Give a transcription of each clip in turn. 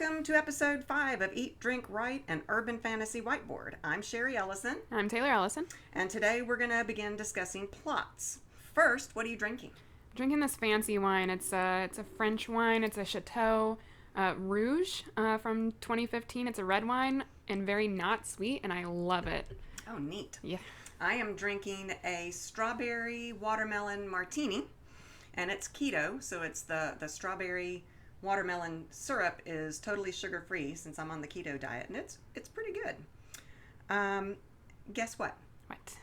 Welcome to episode 5 of Eat, Drink, Write, an Urban Fantasy Whiteboard. I'm Sherry Ellison. I'm Taylor Ellison. And today we're going to begin discussing plots. First, what are you drinking? Drinking this fancy wine. It's a French wine. It's a Chateau Rouge from 2015. It's a red wine and very not sweet, and I love it. Oh, neat. Yeah. I am drinking a strawberry watermelon martini, and it's keto, so it's the strawberry watermelon syrup is totally sugar-free since I'm on the keto diet, and it's pretty good. Guess what? What?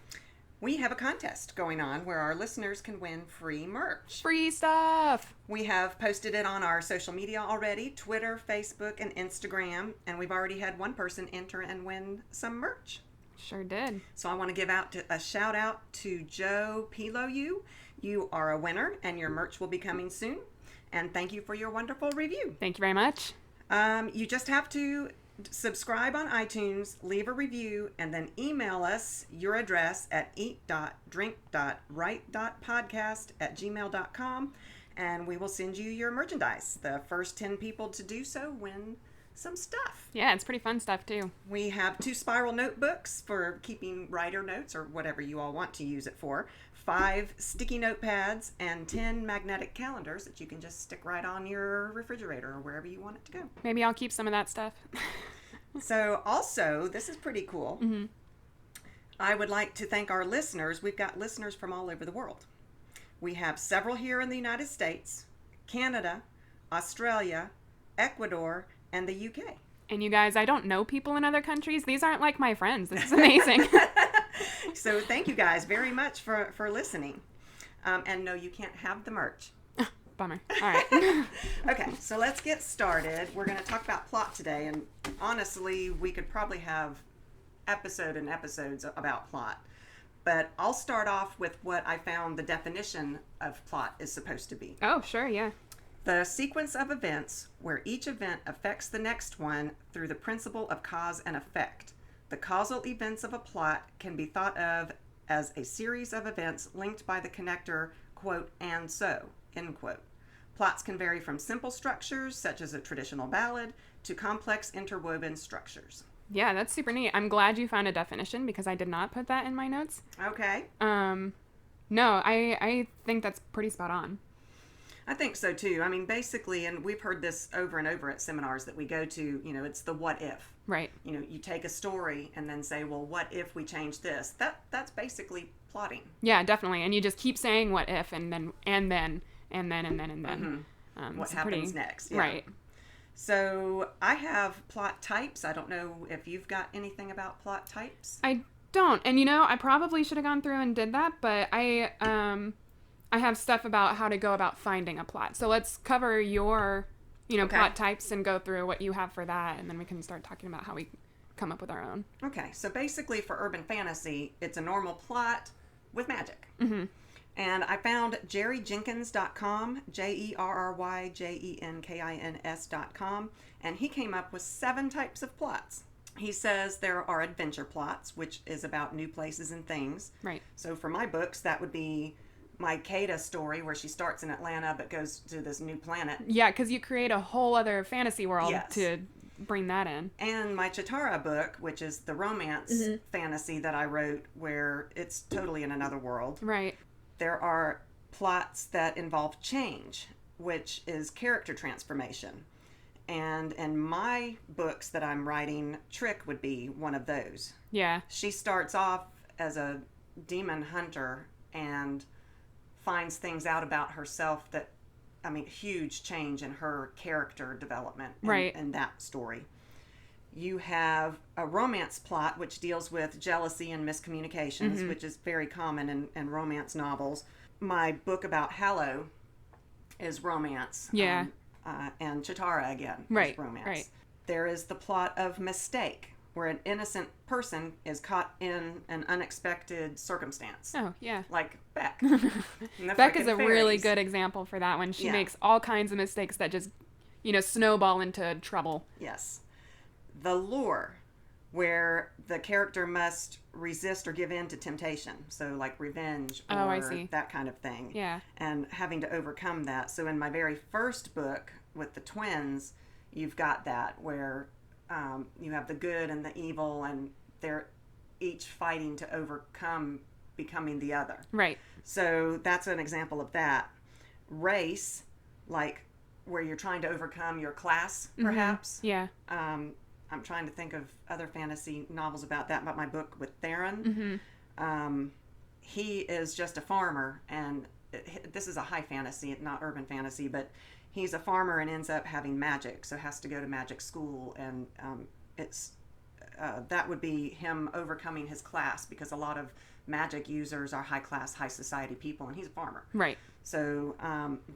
We have a contest going on where our listeners can win free merch. Free stuff! We have posted it on our social media already, Twitter, Facebook, and Instagram, and we've already had one person enter and win some merch. Sure did. So I want to give out a shout out to Joe Piloyu. You are a winner, and your merch will be coming soon. And thank you for your wonderful review. Thank you very much. You just have to subscribe on iTunes, leave a review, and then email us your address at eat.drink.write.podcast@gmail.com, and we will send you your merchandise. The first 10 people to do so win some stuff. Yeah, it's pretty fun stuff too. We have 2 spiral notebooks for keeping writer notes or whatever you all want to use it for, 5 sticky notepads, and 10 magnetic calendars that you can just stick right on your refrigerator or wherever you want it to go. Maybe I'll keep some of that stuff. So also, this is pretty cool. Mm-hmm. I would like to thank our listeners. We've got listeners from all over the world. We have several here in the United States, Canada, Australia, Ecuador, and the UK. And you guys, I don't know people in other countries. These aren't like my friends. This is amazing. So thank you guys very much for listening. And no, you can't have the merch. Bummer. All right. Okay, so let's get started. We're going to talk about plot today. And honestly, we could probably have episodes about plot. But I'll start off with what I found the definition of plot is supposed to be. Oh, sure, yeah. The sequence of events where each event affects the next one through the principle of cause and effect. The causal events of a plot can be thought of as a series of events linked by the connector, quote, and so, end quote. Plots can vary from simple structures, such as a traditional ballad, to complex interwoven structures. Yeah, that's super neat. I'm glad you found a definition because I did not put that in my notes. Okay. No, I think that's pretty spot on. I think so too. I mean, basically, and we've heard this over and over at seminars that we go to, it's the what if. Right. You take a story and then say, well, what if we change this? That's basically plotting. Yeah, definitely. And you just keep saying what if and then. Mm-hmm. What happens next. Yeah. Right. So I have plot types. I don't know if you've got anything about plot types. I don't. And I probably should have gone through and did that, but I have stuff about how to go about finding a plot. So let's cover your, Okay. plot types and go through what you have for that, and then we can start talking about how we come up with our own. Okay, so basically for urban fantasy, it's a normal plot with magic. Mm-hmm. And I found jerryjenkins.com, JerryJenkins.com, and he came up with 7 types of plots. He says there are adventure plots, which is about new places and things. Right. So for my books, that would be my Kata story where she starts in Atlanta but goes to this new planet. Yeah, because you create a whole other fantasy world Yes. to bring that in. And my Chitara book, which is the romance fantasy that I wrote where it's totally in another world. Right. There are plots that involve change, which is character transformation. And in my books that I'm writing, Trick would be one of those. Yeah. She starts off as a demon hunter and finds things out about herself that, huge change in her character development in that story. You have a romance plot, which deals with jealousy and miscommunications, which is very common in romance novels. My book about Hallow is romance. Yeah. And Chitara, again, is romance. Right. There is the plot of Mistake, where an innocent person is caught in an unexpected circumstance. Oh, yeah. Like Beck. Beck is a really good example for that one. She makes all kinds of mistakes that just, snowball into trouble. Yes. The Lure, where the character must resist or give in to temptation. So like revenge or that kind of thing. Yeah. And having to overcome that. So in my very first book with the twins, you've got that where you have the good and the evil, and they're each fighting to overcome becoming the other. Right. So that's an example of that. Race, like where you're trying to overcome your class, perhaps. Mm-hmm. Yeah. I'm trying to think of other fantasy novels about that, about my book with Theron. Mm-hmm. He is just a farmer, and this is a high fantasy, not urban fantasy, but he's a farmer and ends up having magic, so has to go to magic school, and it's that would be him overcoming his class, because a lot of magic users are high class, high society people, and he's a farmer. Right. So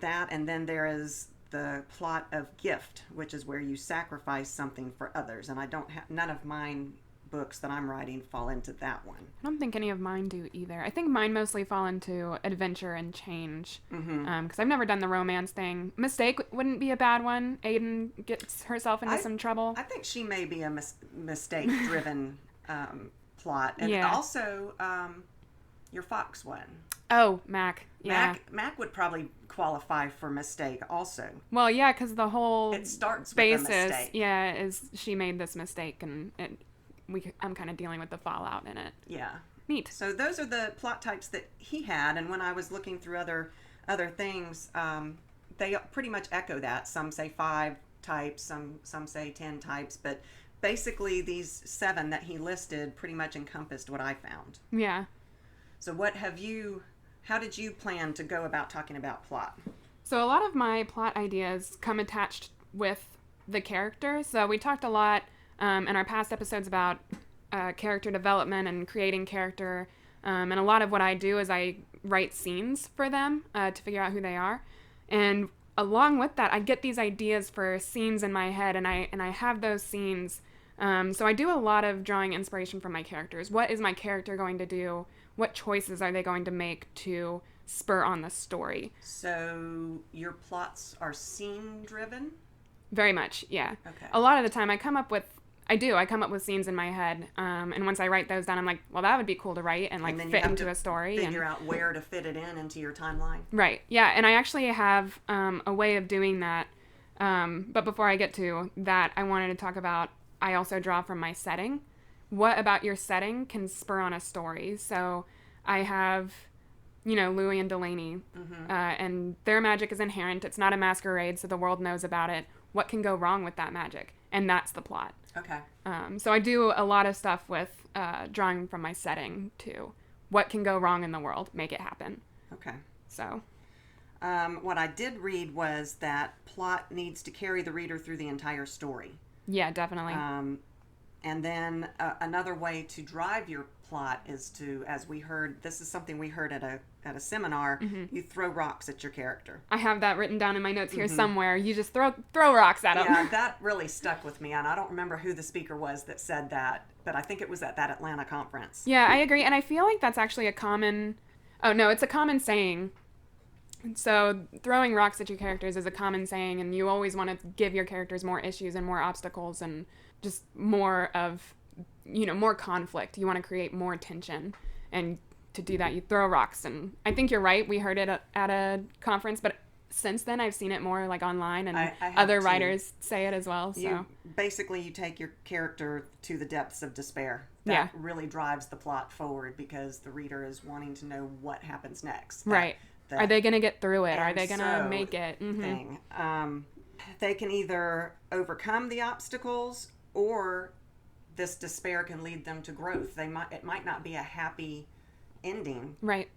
that, and then there is the plot of Gift, which is where you sacrifice something for others, and I don't have none of mine books that I'm writing fall into that one. I don't think any of mine do either. I think mine mostly fall into adventure and change. Because I've never done the romance thing. Mistake wouldn't be a bad one. Aiden gets herself into some trouble. I think she may be a mistake-driven plot. And also, your Fox one. Oh, Mac. Yeah. Mac would probably qualify for mistake also. Well, yeah, because the whole it starts basis, with a mistake. Yeah, is she made this mistake, and I'm kind of dealing with the fallout in it. Yeah. Neat. So those are the plot types that he had, and when I was looking through other things, they pretty much echo that. Some say 5 types, some say 10 types, but basically these 7 that he listed pretty much encompassed what I found. Yeah. So how did you plan to go about talking about plot? So a lot of my plot ideas come attached with the character. So we talked a lot in our past episodes about character development and creating character. And a lot of what I do is I write scenes for them to figure out who they are. And along with that, I get these ideas for scenes in my head, and I have those scenes. So I do a lot of drawing inspiration from my characters. What is my character going to do? What choices are they going to make to spur on the story? So your plots are scene driven? Very much, yeah. Okay. A lot of the time I come up with scenes in my head, and once I write those down, I'm like, well, that would be cool to write and like fit into a story. Figure out where to fit it into your timeline. Right, yeah, and I actually have a way of doing that. But before I get to that, I wanted to talk about, I also draw from my setting. What about your setting can spur on a story? So I have, Louis and Delaney, and their magic is inherent. It's not a masquerade, so the world knows about it. What can go wrong with that magic? And that's the plot. Okay. So I do a lot of stuff with drawing from my setting too. What can go wrong in the world? Make it happen. Okay. So. What I did read was that plot needs to carry the reader through the entire story. Yeah, definitely. And then another way to drive your plot is to, as we heard, this is something we heard at a seminar, you throw rocks at your character. I have that written down in my notes here somewhere. You just throw rocks at them. Yeah, that really stuck with me, and I don't remember who the speaker was that said that, but I think it was at that Atlanta conference. Yeah, I agree, and I feel like that's actually it's a common saying. So throwing rocks at your characters is a common saying, and you always want to give your characters more issues and more obstacles and just more of, more conflict. You want to create more tension, and to do that, you throw rocks. And I think you're right. We heard it at a conference, but since then I've seen it more like online, and I other writers say it as well. So you take your character to the depths of despair. That really drives the plot forward, because the reader is wanting to know what happens next. Right. Are they going to get through it? Are they going to make it? Thing. They can either overcome the obstacles, or this despair can lead them to growth. It might not be a happy ending. Right.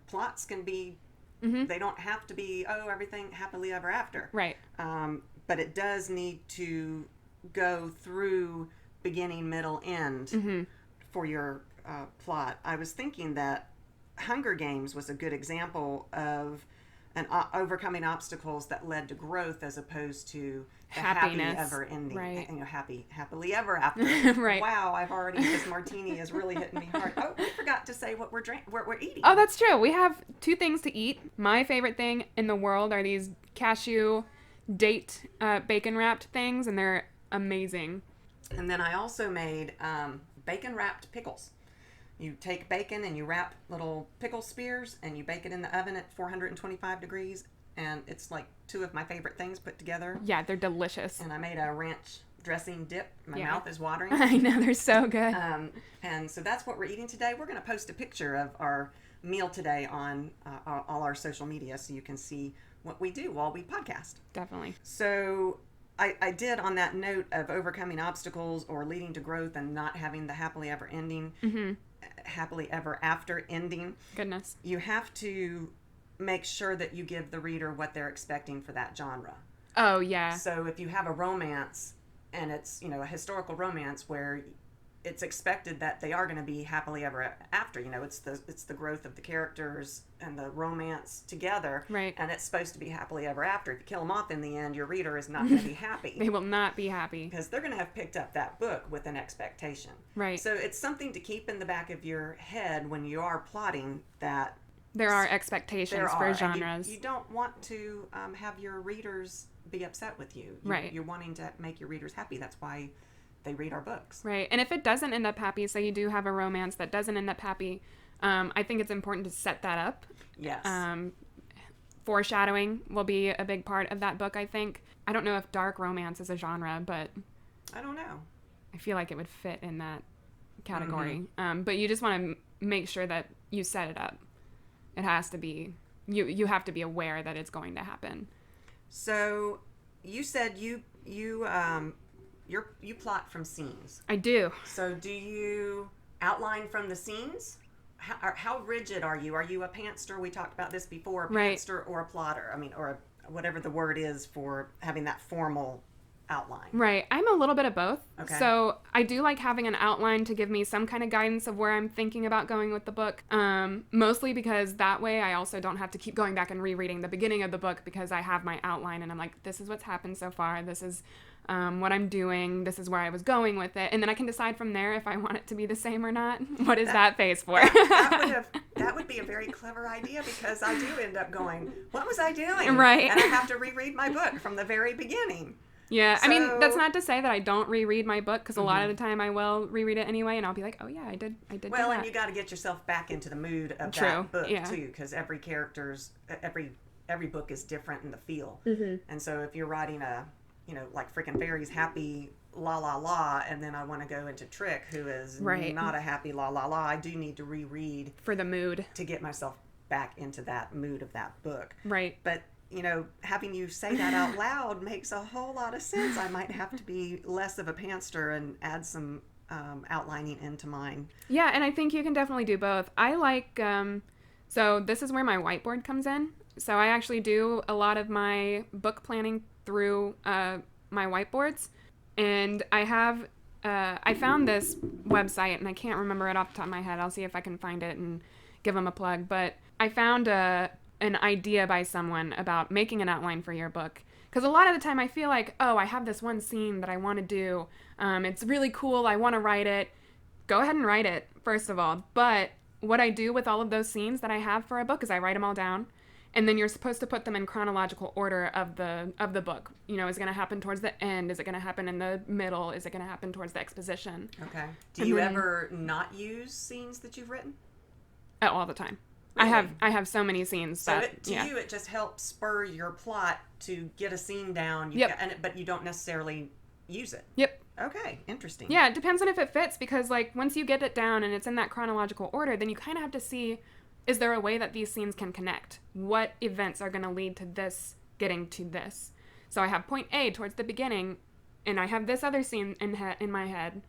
Plots can be, they don't have to be, everything happily ever after. Right. But it does need to go through beginning, middle, end for your plot. I was thinking that Hunger Games was a good example of overcoming obstacles that led to growth, as opposed to the happiness, happy ever ending. Right. Happily ever after. Right. Wow, this martini is really hitting me hard. Oh, we forgot to say what we're eating. Oh, that's true. We have 2 things to eat. My favorite thing in the world are these cashew date bacon wrapped things, and they're amazing. And then I also made bacon wrapped pickles. You take bacon and you wrap little pickle spears, and you bake it in the oven at 425 degrees. and it's like two of my favorite things put together. Yeah, they're delicious. And I made a ranch dressing dip. My mouth is watering. I know, they're so good. And so that's what we're eating today. We're going to post a picture of our meal today on all our social media so you can see what we do while we podcast. Definitely. So I did, on that note of overcoming obstacles or leading to growth and not having the happily ever after ending. Goodness. You have to make sure that you give the reader what they're expecting for that genre. Oh, yeah. So if you have a romance and it's, a historical romance where it's expected that they are going to be happily ever after, it's the growth of the characters and the romance together. Right. And it's supposed to be happily ever after. If you kill them off in the end, your reader is not going to be happy. They will not be happy. Because they're going to have picked up that book with an expectation. Right. So it's something to keep in the back of your head when you are plotting that. There are expectations for genres. You don't want to have your readers be upset with you. Right. You're wanting to make your readers happy. That's why they read our books. Right. And if it doesn't end up happy, say you do have a romance that doesn't end up happy, I think it's important to set that up. Yes. Foreshadowing will be a big part of that book, I think. I don't know if dark romance is a genre, but I don't know. I feel like it would fit in that category. Mm-hmm. But you just want to make sure that you set it up. It has to be, you have to be aware that it's going to happen. So you said you plot from scenes. I do. So do you outline from the scenes? How rigid are you? Are you a pantser? We talked about this before. A pantser or a plotter? Or whatever the word is for having that formal outline. Right. I'm a little bit of both. Okay. So I do like having an outline to give me some kind of guidance of where I'm thinking about going with the book. Mostly because that way I also don't have to keep going back and rereading the beginning of the book because I have my outline and I'm like, this is what's happened so far. This is what I'm doing. This is where I was going with it. And then I can decide from there if I want it to be the same or not. What is that phase for? That would be a very clever idea because I do end up going, what was I doing? Right. And I have to reread my book from the very beginning. Yeah, so, I mean, that's not to say that I don't reread my book, because a lot of the time I will reread it anyway, and I'll be like, oh yeah, I did well, that. And you got to get yourself back into the mood of that book, too, because every book is different in the feel. Mm-hmm. And so if you're writing like Frickin' Fairy's happy la la la, and then I want to go into Trick, who is not a happy la la la, I do need to reread. For the mood. To get myself back into that mood of that book. Right. But having you say that out loud makes a whole lot of sense. I might have to be less of a pantser and add some outlining into mine. Yeah, and I think you can definitely do both. I like, so this is where my whiteboard comes in. So I actually do a lot of my book planning through my whiteboards. And I found this website, and I can't remember it off the top of my head. I'll see if I can find it and give them a plug. But I found an idea by someone about making an outline for your book. Because a lot of the time I feel like, I have this one scene that I want to do. It's really cool. I want to write it. Go ahead and write it, first of all. But what I do with all of those scenes that I have for a book is I write them all down. And then you're supposed to put them in chronological order of the book. Is it going to happen towards the end? Is it going to happen in the middle? Is it going to happen towards the exposition? Okay. Do you ever not use scenes that you've written? All the time. Really? I have so many scenes. So you, it just helps spur your plot to get a scene down. But you don't necessarily use it. Yep. Okay, interesting. Yeah, it depends on if it fits, because once you get it down and it's in that chronological order, then you kind of have to see, is there a way that these scenes can connect? What events are going to lead to this getting to this? So I have point A towards the beginning, and I have this other scene in my head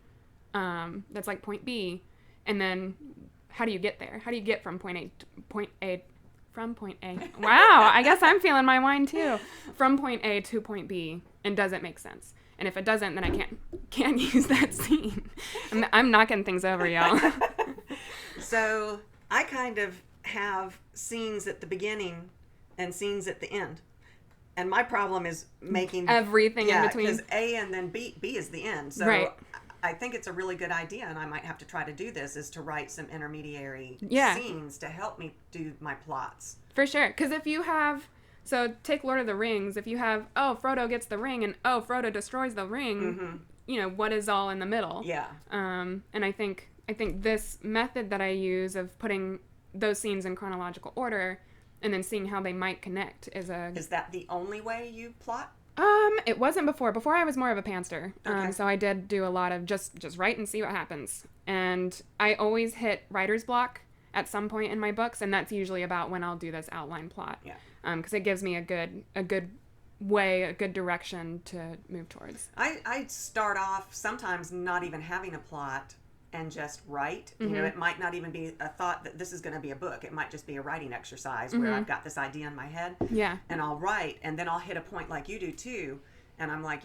that's like point B, and then how do you get there? How do you get from point A to point A? From point A. Wow, I guess I'm feeling my wine too. From point A to point B, and does it make sense? And if it doesn't, then I can't use that scene. I'm knocking things over, y'all. So I kind of have scenes at the beginning and scenes at the end. And my problem is making everything in between. Because A and then B is the end. So right. I think it's a really good idea, and I might have to try to do this, is to write some intermediary scenes to help me do my plots. For sure. Because if you have, so take Lord of the Rings, if you have, Frodo gets the ring, and Frodo destroys the ring, what is all in the middle? Yeah. And I think this method that I use of putting those scenes in chronological order and then seeing how they might connect is that the only way you plot? It wasn't before. Before I was more of a pantser. Okay. So I did do a lot of just write and see what happens. And I always hit writer's block at some point in my books, and that's usually about when I'll do this outline plot. Yeah. Because it gives me a good way, a good direction to move towards. I start off sometimes not even having a plot and just write. You know, it might not even be a thought that this is going to be a book. It might just be a writing exercise where I've got this idea in my head. Yeah. And I'll write, and then I'll hit a point like you do too, and I'm like,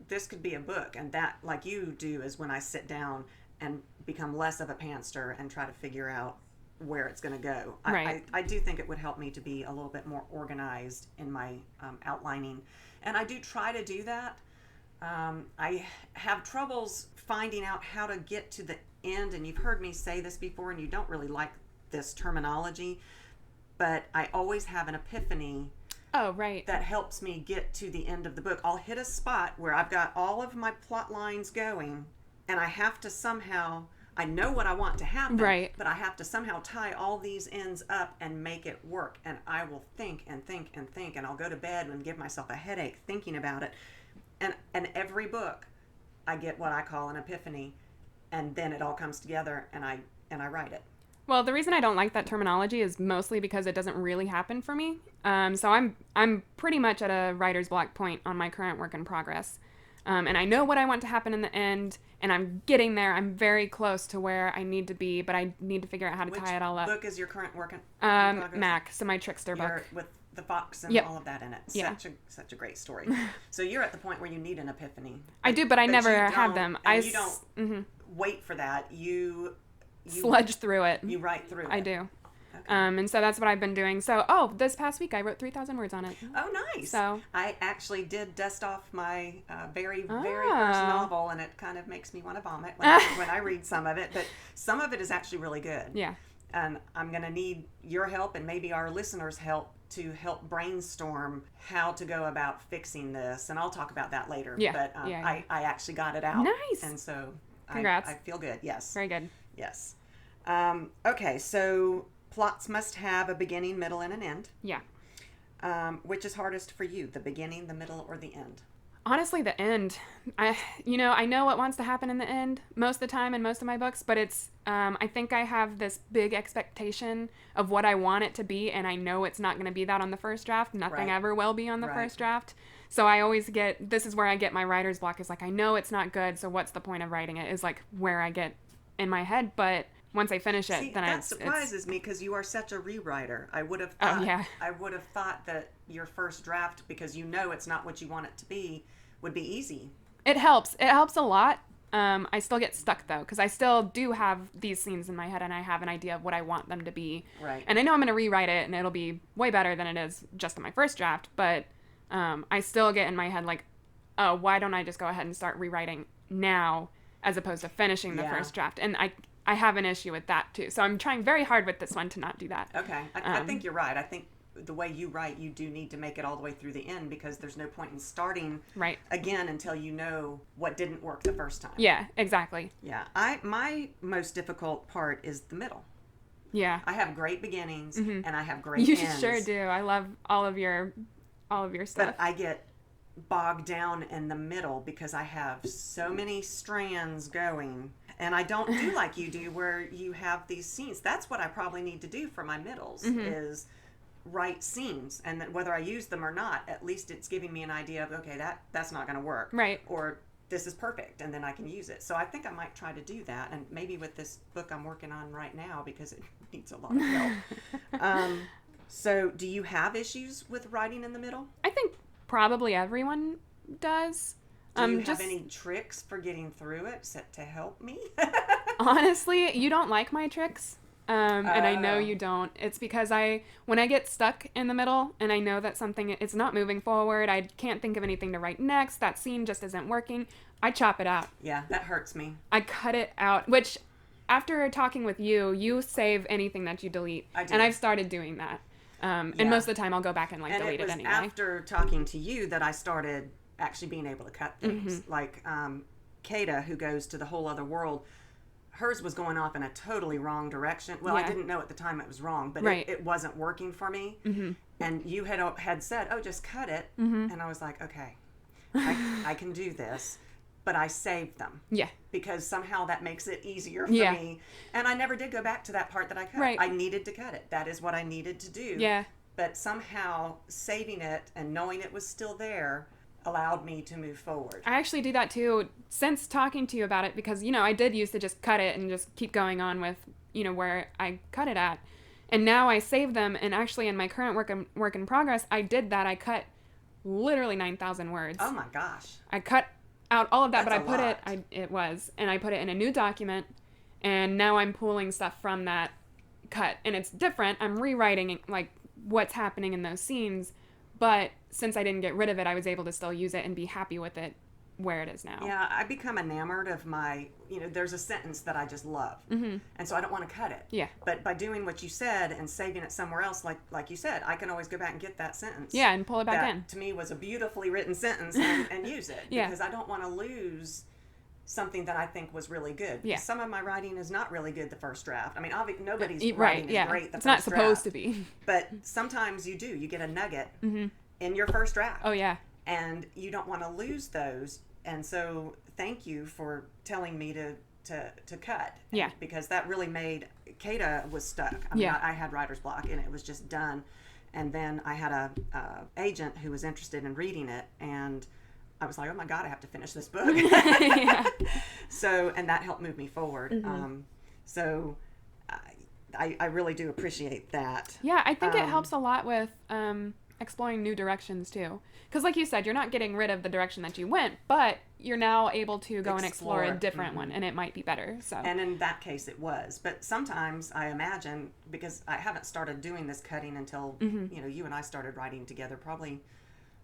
this could be a book. And that, like you do, is when I sit down and become less of a pantser and try to figure out where it's going to go. Right. I do think it would help me to be a little bit more organized in my outlining. And I do try to do that. I have troubles finding out how to get to the end, and you've heard me say this before, and you don't really like this terminology, but I always have an epiphany. Oh, right. That helps me get to the end of the book. I'll hit a spot where I've got all of my plot lines going, and I have to somehow, I know what I want to happen, right, but I have to somehow tie all these ends up and make it work. And I will think and think and think, and I'll go to bed and give myself a headache thinking about it. And every book, I get what I call an epiphany, and then it all comes together, and I write it. Well, the reason I don't like that terminology is mostly because it doesn't really happen for me. So I'm pretty much at a writer's block point on my current work in progress. And I know what I want to happen in the end, and I'm getting there. I'm very close to where I need to be, but I need to figure out how to tie it all up. Which book is your current work in progress? Mac, so my trickster book. With the fox and all of that in it. Yeah. Such a great story. So you're at the point where you need an epiphany. I do, but I never have them. You don't wait for that. You sludge through it. You write through it. I do. Okay. And so that's what I've been doing. So, this past week I wrote 3,000 words on it. Oh, nice. So I actually did dust off my very first novel, and it kind of makes me want to vomit when I read some of it. But some of it is actually really good. Yeah. And I'm going to need your help and maybe our listeners' help to help brainstorm how to go about fixing this. And I'll talk about that later. Yeah. But I actually got it out. Nice. And so Congrats. I feel good. Yes. Very good. Yes. Okay, so plots must have a beginning, middle, and an end. Yeah. Which is hardest for you, the beginning, the middle, or the end? Honestly, the end. I know what wants to happen in the end most of the time in most of my books, but it's, I think I have this big expectation of what I want it to be, and I know it's not going to be that on the first draft. Nothing ever will be on the first draft. So I always this is where I get my writer's block, is like, I know it's not good, so what's the point of writing it, is like where I get in my head, but once I finish it, then that surprises me because you are such a rewriter. I would have thought that your first draft, because it's not what you want it to be, would be easy. It helps. It helps a lot. I still get stuck though, because I still do have these scenes in my head, and I have an idea of what I want them to be. Right. And I know I'm going to rewrite it, and it'll be way better than it is just in my first draft. But I still get in my head like, oh, why don't I just go ahead and start rewriting now, as opposed to finishing the first draft? And I have an issue with that too. So I'm trying very hard with this one to not do that. Okay. I think you're right. I think the way you write, you do need to make it all the way through the end, because there's no point in starting again until you know what didn't work the first time. Yeah, exactly. Yeah. My most difficult part is the middle. Yeah. I have great beginnings and I have great ends. You sure do. I love all of your stuff. But I get bogged down in the middle because I have so many strands going. And I don't do like you do, where you have these scenes. That's what I probably need to do for my middles, is write scenes. And that whether I use them or not, at least it's giving me an idea of, okay, that's not going to work. Right. Or this is perfect, and then I can use it. So I think I might try to do that. And maybe with this book I'm working on right now, because it needs a lot of help. So do you have issues with writing in the middle? I think probably everyone does. Do you have any tricks for getting through it to help me? Honestly, you don't like my tricks. And I know you don't. It's because when I get stuck in the middle and I know that it's not moving forward, I can't think of anything to write next, that scene just isn't working, I chop it out. Yeah, that hurts me. I cut it out, which after talking with you save anything that you delete. I do. And I've started doing that. And most of the time I'll go back and delete it anyway. After talking to you that I started actually being able to cut things. Like Kata, who goes to the whole other world, hers was going off in a totally wrong direction. Well, I didn't know at the time it was wrong, but it wasn't working for me. And you had said, oh, just cut it. And I was like, okay, I can do this. But I saved them. Yeah. Because somehow that makes it easier for me. And I never did go back to that part that I cut. Right. I needed to cut it. That is what I needed to do. Yeah. But somehow saving it and knowing it was still there allowed me to move forward. I actually do that too since talking to you about it, because, I did used to just cut it and just keep going on with, where I cut it at. And now I save them. And actually in my current work in progress, I did that. I cut literally 9,000 words. Oh my gosh. I cut out all of that, but I put I put it in a new document, and now I'm pulling stuff from that cut, and it's different. I'm rewriting like what's happening in those scenes, but since I didn't get rid of it, I was able to still use it and be happy with it where it is now. Yeah, I become enamored of my, there's a sentence that I just love, and so I don't want to cut it. Yeah. But by doing what you said and saving it somewhere else, like you said, I can always go back and get that sentence. Yeah, and pull it back in. To me was a beautifully written sentence and use it. Yeah. Because I don't want to lose something that I think was really good. Yeah. Some of my writing is not really good the first draft. I mean, nobody's writing is great the first draft. It's not supposed to be. But sometimes you do. You get a nugget in your first draft. Oh, yeah. And you don't want to lose those. And so thank you for telling me to cut. Yeah. Because that really made, Kata was stuck. I mean, I had writer's block and it was just done. And then I had a agent who was interested in reading it, and I was like, oh my God, I have to finish this book. So, and that helped move me forward. So I really do appreciate that. Yeah, I think it helps a lot with exploring new directions too. Because like you said, you're not getting rid of the direction that you went, but you're now able to go and explore a different one, and it might be better. So. And in that case it was. But sometimes I imagine, because I haven't started doing this cutting until, you and I started writing together probably,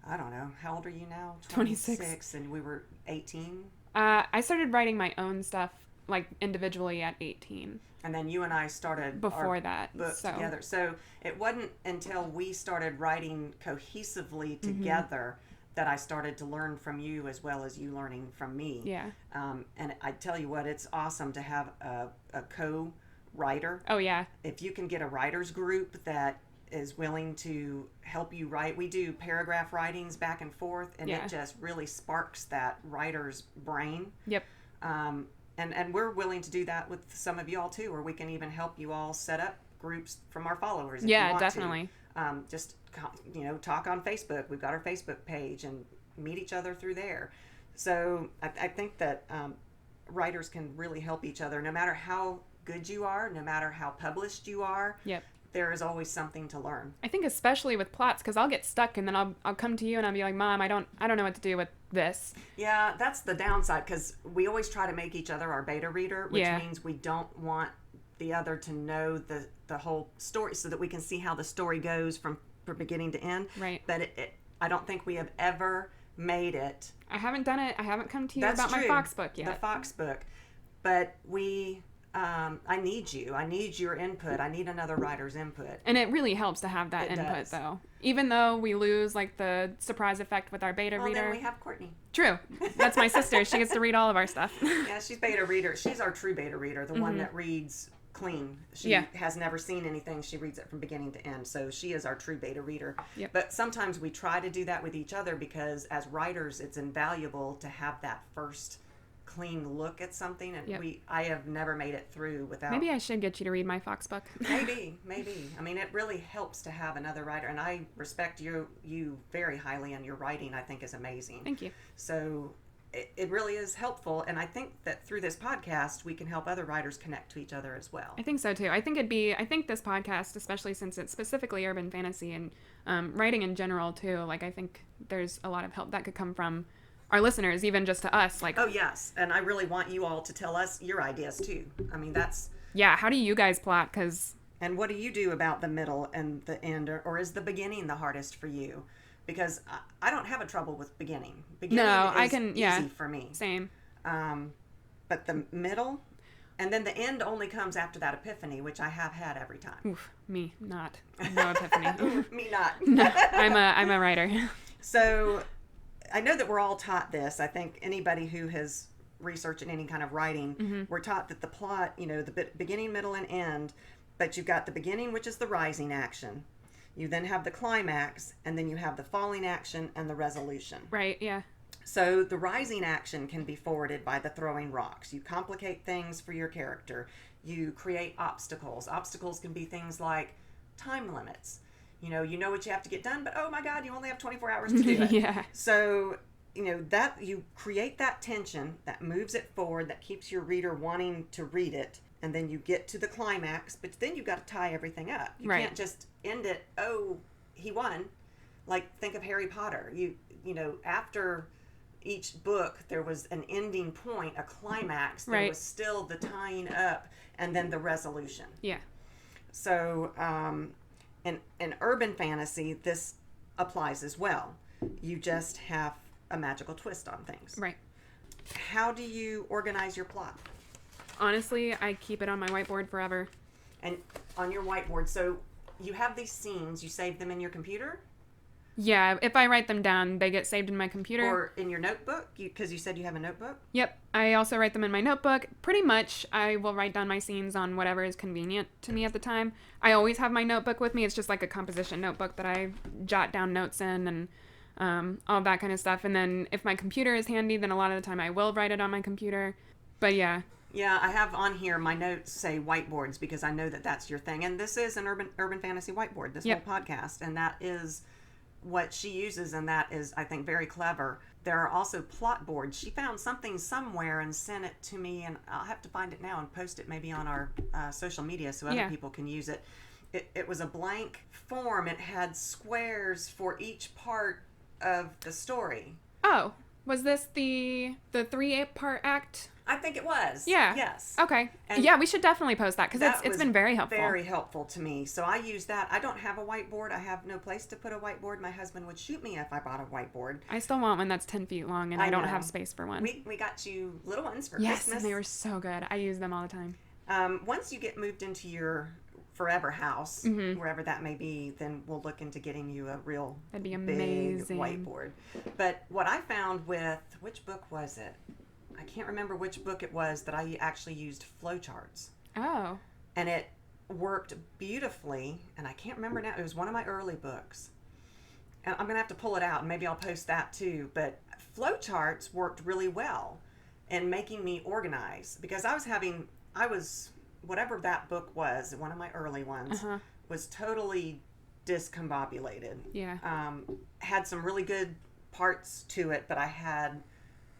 I don't know, how old are you now? 26. And we were 18? I started writing my own stuff, like, individually at 18. And then you and I started before our that book together. So it wasn't until we started writing cohesively together that I started to learn from you as well as you learning from me. Yeah. And I tell you what, it's awesome to have a co-writer. Oh, yeah. If you can get a writer's group that is willing to help you write. We do paragraph writings back and forth, and it just really sparks that writer's brain. Yep. And we're willing to do that with some of y'all too, or we can even help you all set up groups from our followers. If you want definitely. Just talk on Facebook. We've got our Facebook page and meet each other through there. So I think that writers can really help each other, no matter how good you are, no matter how published you are. Yep. There is always something to learn. I think especially with plots, because I'll get stuck and then I'll come to you and I'll be like, Mom, I don't know what to do with this. Yeah, that's the downside, because we always try to make each other our beta reader, which means we don't want the other to know the whole story, so that we can see how the story goes from beginning to end. Right. But I don't think we have ever made it. I haven't done it. I haven't come to you about my Fox book yet. The Fox book. But I need you. I need your input. I need another writer's input. And it really helps to have that input, though. Even though we lose, like, the surprise effect with our beta reader. Then we have Courtney. True. That's my sister. She gets to read all of our stuff. Yeah, she's beta reader. She's our true beta reader, the one that reads clean. She has never seen anything. She reads it from beginning to end. So she is our true beta reader. Yep. But sometimes we try to do that with each other, because as writers, it's invaluable to have that first clean look at something, and I have never made it through without. Maybe I should get you to read my Fox book. maybe I mean, it really helps to have another writer, and I respect you very highly, and your writing I think is amazing. Thank you. So it really is helpful, and I think that through this podcast we can help other writers connect to each other as well. I think so too. I think this podcast, especially since it's specifically urban fantasy and writing in general too, like, I think there's a lot of help that could come from our listeners, even just to us. Like, oh yes, and I really want you all to tell us your ideas too. I mean, that's how do you guys plot? And what do you do about the middle and the end, or is the beginning the hardest for you? Because I don't have a trouble with beginning. Easy for me. Same. But the middle, and then the end only comes after that epiphany, which I have had every time. Oof, me not. No epiphany. Me not. No, I'm a writer. So I know that we're all taught this. I think anybody who has research and any kind of writing, we're taught that the plot, the beginning, middle, and end, but you've got the beginning, which is the rising action. You then have the climax, and then you have the falling action and the resolution. Right, yeah. So the rising action can be forwarded by the throwing rocks. You complicate things for your character. You create obstacles. Obstacles can be things like time limits. You know what you have to get done, but oh my God, you only have 24 hours to do it. Yeah. So, that you create that tension that moves it forward, that keeps your reader wanting to read it, and then you get to the climax, but then you've got to tie everything up. You can't just end it, oh, he won. Like, think of Harry Potter. After each book, there was an ending point, a climax. There was still the tying up and then the resolution. Yeah. So, in urban fantasy, this applies as well. You just have a magical twist on things. Right. How do you organize your plot? Honestly, I keep it on my whiteboard forever. And on your whiteboard, so you have these scenes, you save them in your computer? Yeah, if I write them down, they get saved in my computer. Or in your notebook? Because you said you have a notebook? Yep. I also write them in my notebook. Pretty much, I will write down my scenes on whatever is convenient to me at the time. I always have my notebook with me. It's just like a composition notebook that I jot down notes in and all that kind of stuff. And then if my computer is handy, then a lot of the time I will write it on my computer. But yeah. Yeah, I have on here, my notes say whiteboards because I know that that's your thing. And this is an urban fantasy whiteboard, this whole podcast. And that is what she uses, and that is, I think, very clever. There are also plot boards. She found something somewhere and sent it to me, and I'll have to find it now and post it maybe on our social media so other people can use it. It was a blank form. It had squares for each part of the story. Oh, was this the 3-part act? I think it was. Yeah. Yes. Okay. And yeah, we should definitely post that because it's been very helpful. Very helpful to me. So I use that. I don't have a whiteboard. I have no place to put a whiteboard. My husband would shoot me if I bought a whiteboard. I still want one that's 10 feet long, and I don't have space for one. We got you little ones for Christmas. Christmas. Yes, and they were so good. I use them all the time. Once you get moved into your forever house, wherever that may be, then we'll look into getting you a real That'd be amazing. big whiteboard. But what I found with, which book was it? I can't remember which book it was that I actually used flowcharts. Oh. And it worked beautifully, and I can't remember now. It was one of my early books. And I'm going to have to pull it out, and maybe I'll post that too. But flowcharts worked really well in making me organize, because whatever that book was, one of my early ones, was totally discombobulated. Yeah. Had some really good parts to it, but I had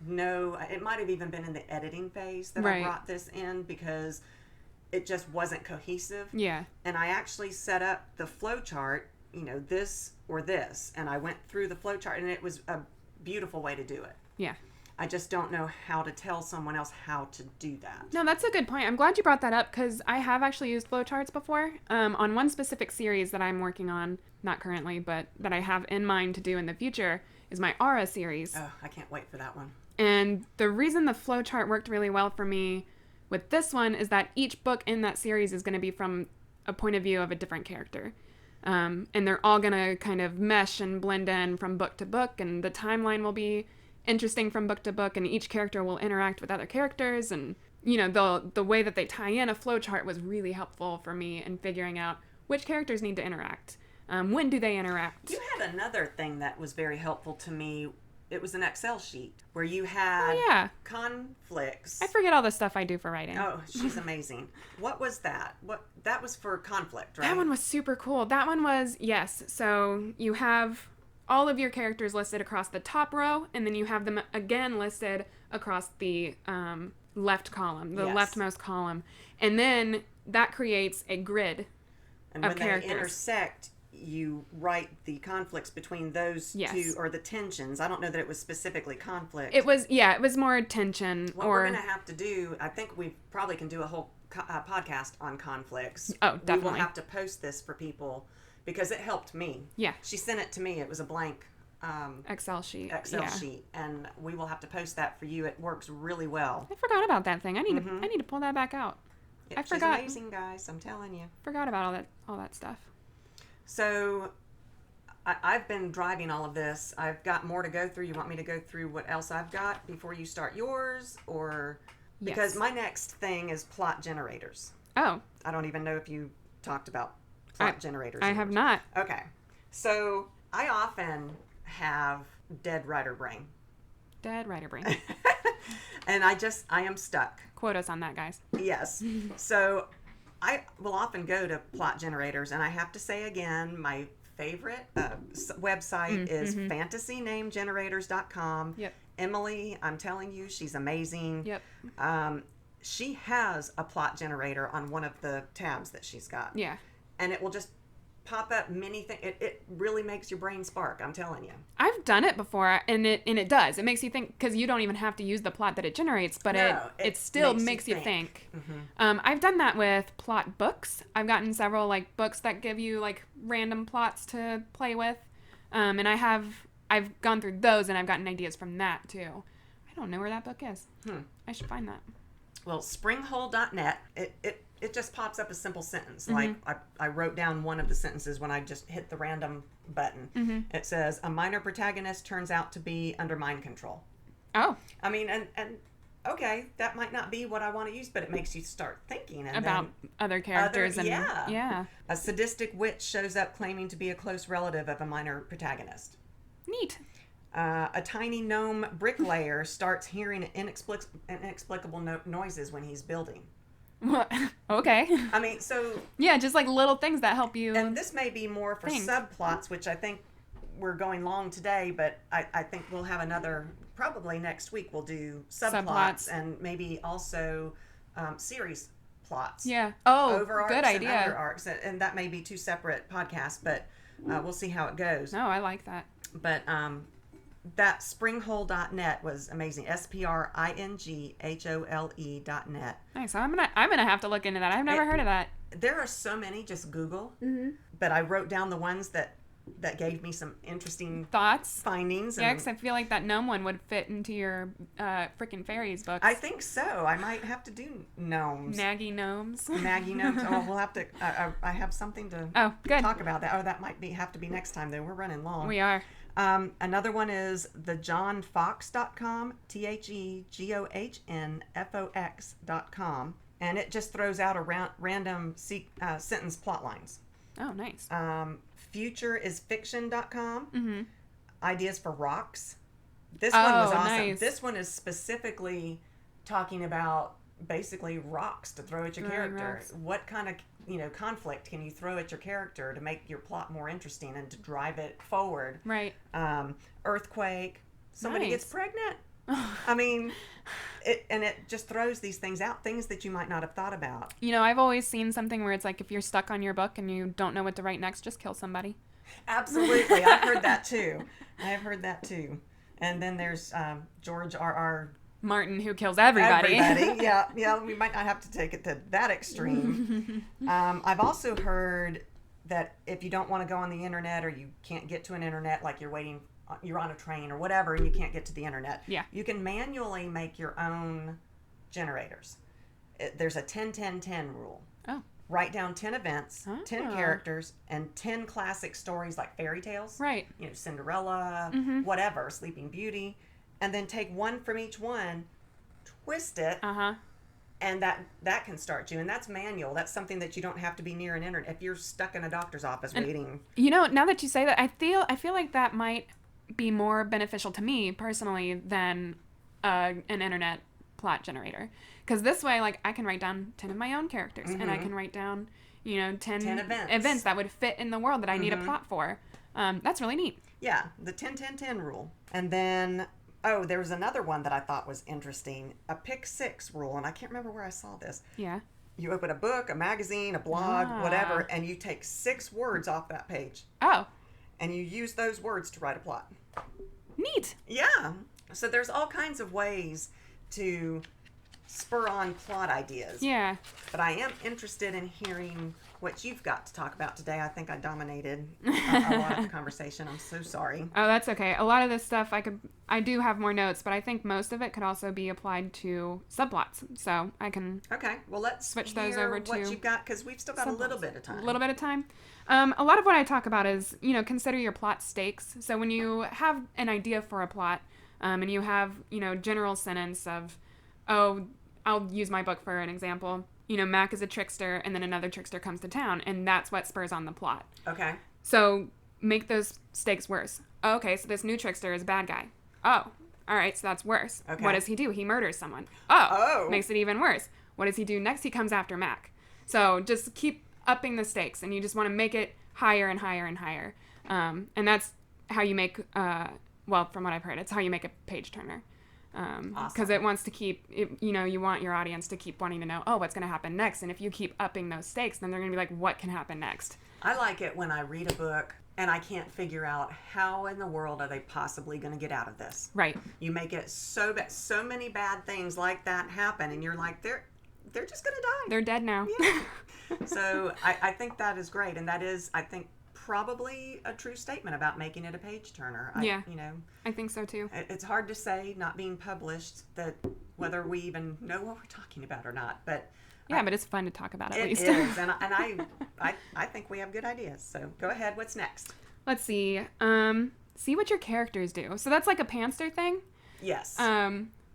it might have even been in the editing phase that I brought this in, because it just wasn't cohesive. Yeah. And I actually set up the flow chart, this or this, and I went through the flow chart, and it was a beautiful way to do it. Yeah. I just don't know how to tell someone else how to do that. No, that's a good point. I'm glad you brought that up, because I have actually used flowcharts before on one specific series that I'm working on, not currently, but that I have in mind to do in the future, is my Aura series. Oh, I can't wait for that one. And the reason the flowchart worked really well for me with this one is that each book in that series is going to be from a point of view of a different character. And they're all going to kind of mesh and blend in from book to book, and the timeline will be interesting from book to book, and each character will interact with other characters, and the way that they tie in a flowchart was really helpful for me in figuring out which characters need to interact. When do they interact? You had another thing that was very helpful to me. It was an Excel sheet where you had conflicts. I forget all the stuff I do for writing. Oh, she's amazing. What was that? That was for conflict, right? That one was super cool. That one was, yes. So you have all of your characters listed across the top row, and then you have them again listed across the left column, the leftmost column. And then that creates a grid of characters. And when they intersect, you write the conflicts between those two, or the tensions. I don't know that it was specifically conflict. It was more tension. What we're going to have to do, I think we probably can do a whole podcast on conflicts. Oh, definitely. We will have to post this for people, because it helped me. Yeah. She sent it to me. It was a blank Excel sheet. sheet, and we will have to post that for you. It works really well. I forgot about that thing. I need to pull that back out. I forgot. She's amazing, guys. I'm telling you. Forgot about all that stuff. So I've been driving all of this. I've got more to go through. You want me to go through what else I've got before you start yours? Or because my next thing is plot generators. Oh. I don't even know if you talked about plot generators. I have not. Okay. So I often have dead writer brain. Dead writer brain. And I am stuck. Quote us on that, guys. Yes. So I will often go to plot generators, and I have to say again, my favorite website is fantasynamegenerators.com. Yep. Emily, I'm telling you, she's amazing. Yep. She has a plot generator on one of the tabs that she's got. Yeah. And it will just pop up many things. It really makes your brain spark, I'm telling you. I've done it before, and it does. It makes you think, because you don't even have to use the plot that it generates, but it still makes you think. Mm-hmm. I've done that with plot books. I've gotten several like books that give you like random plots to play with, and I've gone through those, and I've gotten ideas from that too. I don't know where that book is. I should find that. Well, springhole.net, it just pops up a simple sentence. Like I wrote down one of the sentences when I just hit the random button. It says, a minor protagonist turns out to be under mind control. Oh. I mean, and okay, that might not be what I want to use, but it makes you start thinking. And about other characters. Yeah. A sadistic witch shows up claiming to be a close relative of a minor protagonist. Neat. A tiny gnome bricklayer starts hearing inexplicable noises when he's building. Okay. I mean, so... Yeah, just like little things that help you. And this may be more for subplots, which I think we're going long today, but I think we'll have another... Probably next week we'll do subplots. And maybe also series plots. Yeah. Oh, overarchs good idea. And under arcs. And that may be two separate podcasts, but we'll see how it goes. No, I like that. But... that springhole.net was amazing. springhole.net. Nice. So I'm gonna have to look into that. I've never heard of that. There are so many. Just Google. But I wrote down the ones that gave me some interesting thoughts, findings. Yeah, because I feel like that gnome one would fit into your freaking fairies books. I think so. I might have to do gnomes. Naggy gnomes. Naggy gnomes. Oh, we'll have to. I have something to talk about that. Oh, that might have to be next time. Though we're running long. We are. Another one is thejohnfox.com, TheJohnFox.com, and it just throws out a random sentence plot lines. Oh, nice. Futureisfiction.com, ideas for rocks. This one was awesome. Nice. This one is specifically talking about basically rocks to throw at your character. Rocks. What kind of conflict can you throw at your character to make your plot more interesting and to drive it forward? Right. Earthquake. Somebody gets pregnant. I mean, it just throws these things out, things that you might not have thought about. I've always seen something where it's like, if you're stuck on your book and you don't know what to write next, just kill somebody. Absolutely. I've heard that too. And then there's George R.R. Martin, who kills everybody. Yeah, we might not have to take it to that extreme. I've also heard that if you don't want to go on the internet, or you can't get to an internet, like you're on a train or whatever, and you can't get to the internet, you can manually make your own generators. There's a 10-10-10 rule. Oh. Write down 10 events, 10 characters, and 10 classic stories like fairy tales. Right. Cinderella, whatever, Sleeping Beauty. And then take one from each one, twist it, and that can start you. And that's manual. That's something that you don't have to be near an internet. If you're stuck in a doctor's office waiting. Now that you say that, I feel like that might be more beneficial to me personally than an internet plot generator. Because this way, like, I can write down 10 of my own characters, and I can write down, 10 events that would fit in the world that I need a plot for. That's really neat. Yeah, the 10-10-10 rule. And then... Oh, there was another one that I thought was interesting. A pick 6 rule, and I can't remember where I saw this. Yeah. You open a book, a magazine, a blog, whatever, and you take 6 words off that page. Oh. And you use those words to write a plot. Neat. Yeah. So there's all kinds of ways to spur on plot ideas. Yeah. But I am interested in hearing what you've got to talk about today. I think I dominated a lot of the conversation. I'm so sorry. Oh, that's okay. A lot of this stuff I do have more notes, but I think most of it could also be applied to subplots. So I can Well, let's switch those over to what you've got, because we've still got a little bit of time. A little bit of time. A lot of what I talk about is, consider your plot stakes. So when you have an idea for a plot, and you have, general sentence of, oh, I'll use my book for an example. Mac is a trickster, and then another trickster comes to town, and that's what spurs on the plot. Okay. So make those stakes worse. Oh, okay, so this new trickster is a bad guy. Oh, all right, so that's worse. Okay. What does he do? He murders someone. Oh, makes it even worse. What does he do next? He comes after Mac. So just keep upping the stakes, and you just want to make it higher and higher and higher. And that's how you make, from what I've heard, it's how you make a page turner. Because it wants to keep, you want your audience to keep wanting to know, what's going to happen next. And if you keep upping those stakes, then they're going to be like, what can happen next? I like it when I read a book and I can't figure out how in the world are they possibly going to get out of this. Right. You make it so bad, so many bad things like that happen, and you're like, they're just going to die. They're dead now. Yeah. So I think that is great, and that is, I think, probably a true statement about making it a page turner. I think so too. It's hard to say, not being published, that whether we even know what we're talking about or not, but but it's fun to talk about at least. It is, and I think we have good ideas. So go ahead. What's next? Let's see. See what your characters do. So that's like a pantser thing. Yes.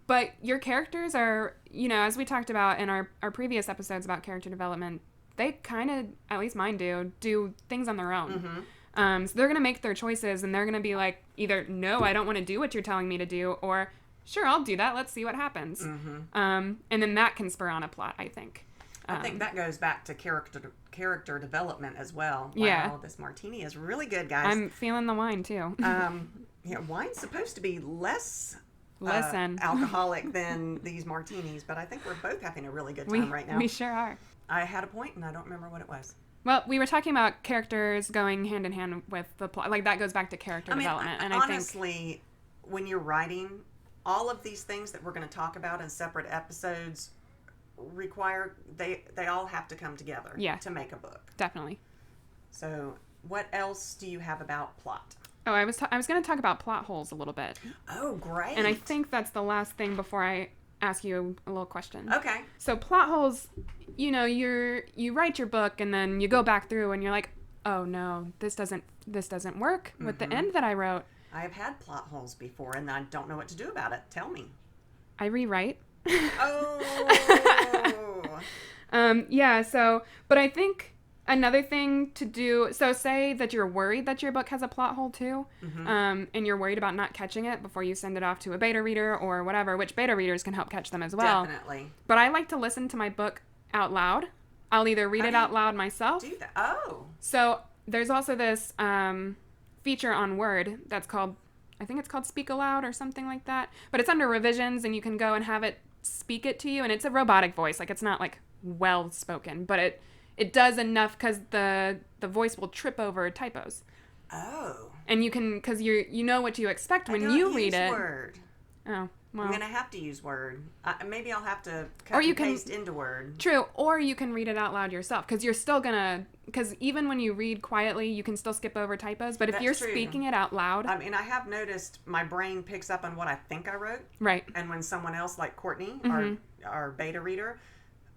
But your characters are, as we talked about in our previous episodes about character development, they kind of, at least mine do things on their own. Mm-hmm. So they're going to make their choices, and they're going to be like, either, no, I don't want to do what you're telling me to do, or, sure, I'll do that. Let's see what happens. Mm-hmm. And then that can spur on a plot, I think. I think that goes back to character development as well. Yeah. Wow, this martini is really good, guys. I'm feeling the wine, too. Wine's supposed to be less Listen. Alcoholic than these martinis, but I think we're both having a really good time right now. We sure are. I had a point, and I don't remember what it was. Well, we were talking about characters going hand in hand with the plot. Like, that goes back to character development. And honestly, when you're writing, all of these things that we're going to talk about in separate episodes require, they all have to come together to make a book. Definitely. So, what else do you have about plot? Oh, I was going to talk about plot holes a little bit. Oh, great. And I think that's the last thing before I ask you a little question. Okay. So plot holes, you write your book and then you go back through and you're like, oh no, this doesn't work with the end that I wrote. I have had plot holes before and I don't know what to do about it. Tell me. I rewrite. Oh. But I think another thing to do, so say that you're worried that your book has a plot hole too, and you're worried about not catching it before you send it off to a beta reader or whatever, which beta readers can help catch them as well. Definitely. But I like to listen to my book out loud. I'll either read it out loud myself. Do that. Oh. So there's also this feature on Word that's called, I think it's called Speak Aloud or something like that. But it's under revisions and you can go and have it speak it to you. And it's a robotic voice. Like, it's not like well spoken, but it does enough because the voice will trip over typos. Oh. And you can, because you know what you expect when you read it. Word. Oh, well. I'm going to have to use Word. Maybe I'll have to cut and paste into Word. True. Or you can read it out loud yourself because you're still going to, because even when you read quietly, you can still skip over typos. But if you're speaking it out loud. I mean, I have noticed my brain picks up on what I think I wrote. Right. And when someone else, like Courtney, our beta reader,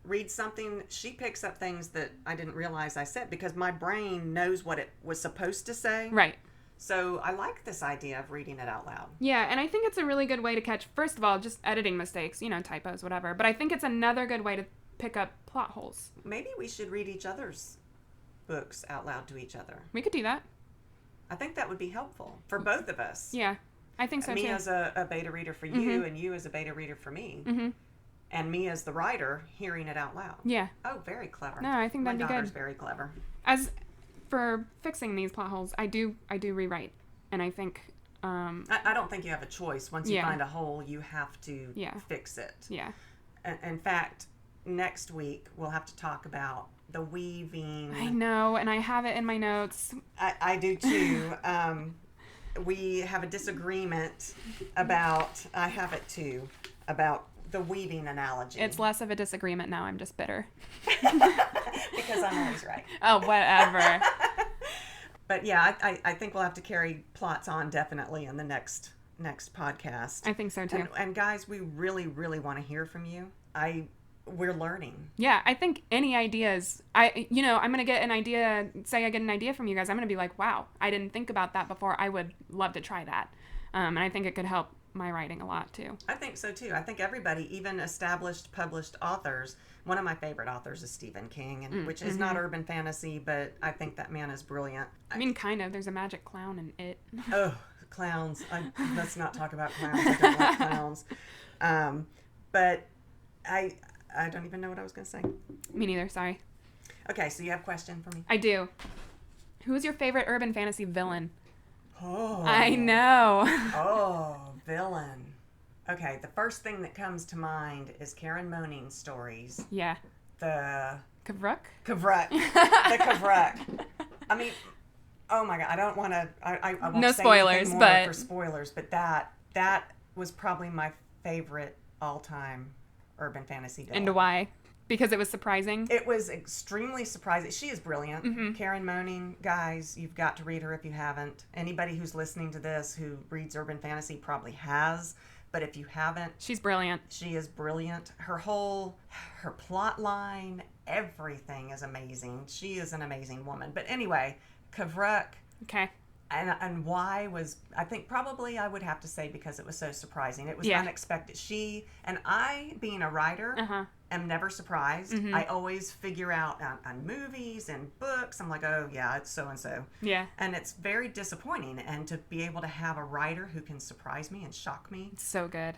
reads something, she picks up things that I didn't realize I said because my brain knows what it was supposed to say. Right. So I like this idea of reading it out loud. Yeah, and I think it's a really good way to catch, first of all, just editing mistakes, typos, whatever. But I think it's another good way to pick up plot holes. Maybe we should read each other's books out loud to each other. We could do that. I think that would be helpful for both of us. Yeah, I think so too. Me as a beta reader for you and you as a beta reader for me. Mm-hmm. And me as the writer hearing it out loud. Yeah. Oh, very clever. No, I think that'd be good. My daughter's very clever. As for fixing these plot holes, I do rewrite, and I think. I don't think you have a choice. Once you find a hole, you have to fix it. Yeah. In fact, next week we'll have to talk about the weaving. I know, and I have it in my notes. I do too. We have a disagreement about. I have it too. About the weaving analogy. It's less of a disagreement now. I'm just bitter. Because I'm always right. Oh, whatever. But yeah, I think we'll have to carry plots on definitely in the next podcast. I think so too. And guys, we really, really want to hear from you. We're learning. Yeah, I think any ideas, I'm going to get an idea, say I get an idea from you guys, I'm going to be like, wow, I didn't think about that before. I would love to try that. And I think it could help my writing a lot too. I think so too. I think everybody, even established published authors, one of my favorite authors is Stephen King, and which is not urban fantasy, but I think that man is brilliant. I mean, kind of. There's a magic clown in it. Oh, clowns. Let's not talk about clowns. I don't like clowns. But I don't even know what I was going to say. Me neither, sorry. Okay, so you have a question for me? I do. Who is your favorite urban fantasy villain? Oh. I know. Oh, villain. Okay, the first thing that comes to mind is Karen Moaning stories. Yeah. The... Kavruck? Kavruck. The Kavruck. I mean, oh my God, I don't want to... I won't no say spoilers, more but... for spoilers, but that was probably my favorite all-time urban fantasy villain. And why? Because it was surprising? It was extremely surprising. She is brilliant. Mm-hmm. Karen Moaning, guys, you've got to read her if you haven't. Anybody who's listening to this who reads urban fantasy probably has, but if you haven't... She's brilliant. She is brilliant. Her plot line, everything is amazing. She is an amazing woman. But anyway, Kavruck... Okay. And why was, I think probably I would have to say because it was so surprising. It was unexpected. She, and I, being a writer, am never surprised. Mm-hmm. I always figure out on movies and books, I'm like, oh yeah, it's so-and-so. Yeah. And it's very disappointing. And to be able to have a writer who can surprise me and shock me. It's so good.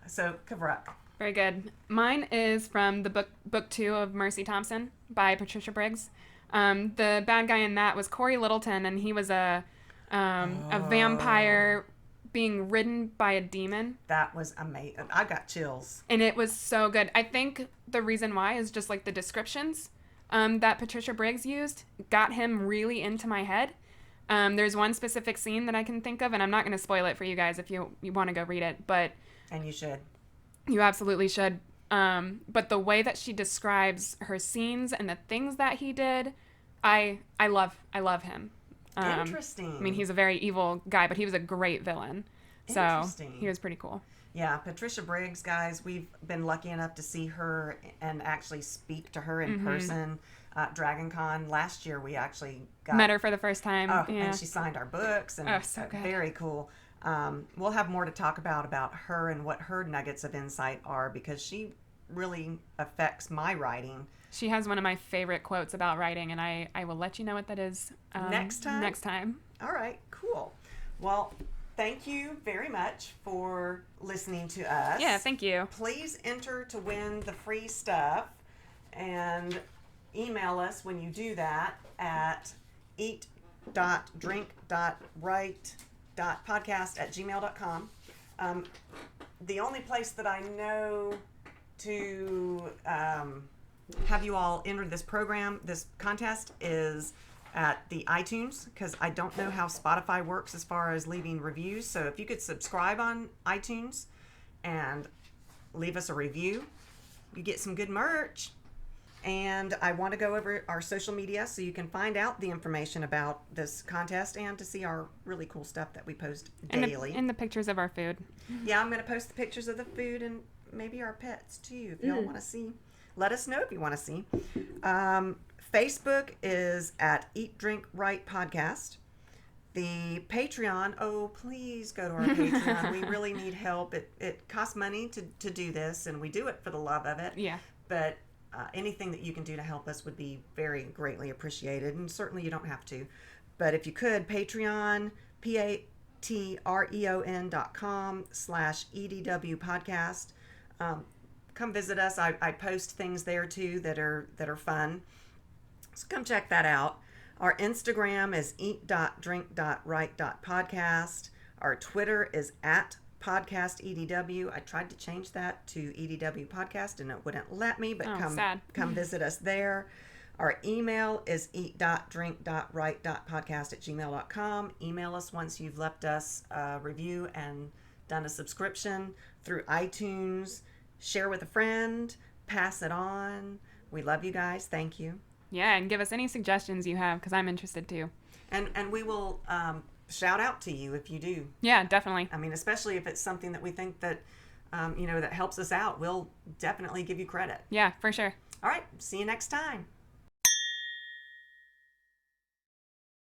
So Kavruck. Very good. Mine is from the book 2 of Mercy Thompson by Patricia Briggs. The bad guy in that was Corey Littleton, and he was a vampire being ridden by a demon. That was amazing. I got chills. And it was so good. I think the reason why is just like the descriptions that Patricia Briggs used got him really into my head. There's one specific scene that I can think of, and I'm not going to spoil it for you guys if you want to go read it, but... And you should. You absolutely should. But the way that she describes her scenes and the things that he did, I love him. Interesting. I mean, he's a very evil guy, but he was a great villain. So he was pretty cool. Yeah, Patricia Briggs, guys, we've been lucky enough to see her and actually speak to her in person. Dragon Con last year, we actually met her for the first time. And she signed our books. And so good. Very cool. We'll have more to talk about her and what her nuggets of insight are because she really affects my writing. She has one of my favorite quotes about writing, and I will let you know what that is next time. All right, cool. Well, thank you very much for listening to us. Yeah, thank you. Please enter to win the free stuff and email us when you do that at eat.drink.write.podcast@gmail.com. The only place that I know to have you all enter this contest is at the iTunes, because I don't know how Spotify works as far as leaving reviews. So if you could subscribe on iTunes and leave us a review, you get some good merch. And I want to go over our social media so you can find out the information about this contest and to see our really cool stuff that we post daily. And the pictures of our food. Yeah, I'm going to post the pictures of the food and maybe our pets too, if y'all want to see. Let us know if you want to see. Facebook is at Eat, Drink, Write Podcast. The Patreon, please go to our Patreon. We really need help. It costs money to do this, and we do it for the love of it. Yeah. But anything that you can do to help us would be very greatly appreciated, and certainly you don't have to. But if you could, Patreon, patreon.com/EDW podcast. Come visit us. I post things there too that are fun. So come check that out. Our Instagram is eat.drink.write.podcast. Our Twitter is @podcastedw. I tried to change that to EDW podcast and it wouldn't let me, but come visit us there. Our email is eat.drink.write.podcast@gmail.com. Email us once you've left us a review and done a subscription through iTunes. share with a friend, pass it on. We love you guys. Thank you. Yeah, and give us any suggestions you have, because I'm interested too. And we will shout out to you if you do. Yeah, definitely. I mean, especially if it's something that we think that, that helps us out. We'll definitely give you credit. Yeah, for sure. All right. See you next time.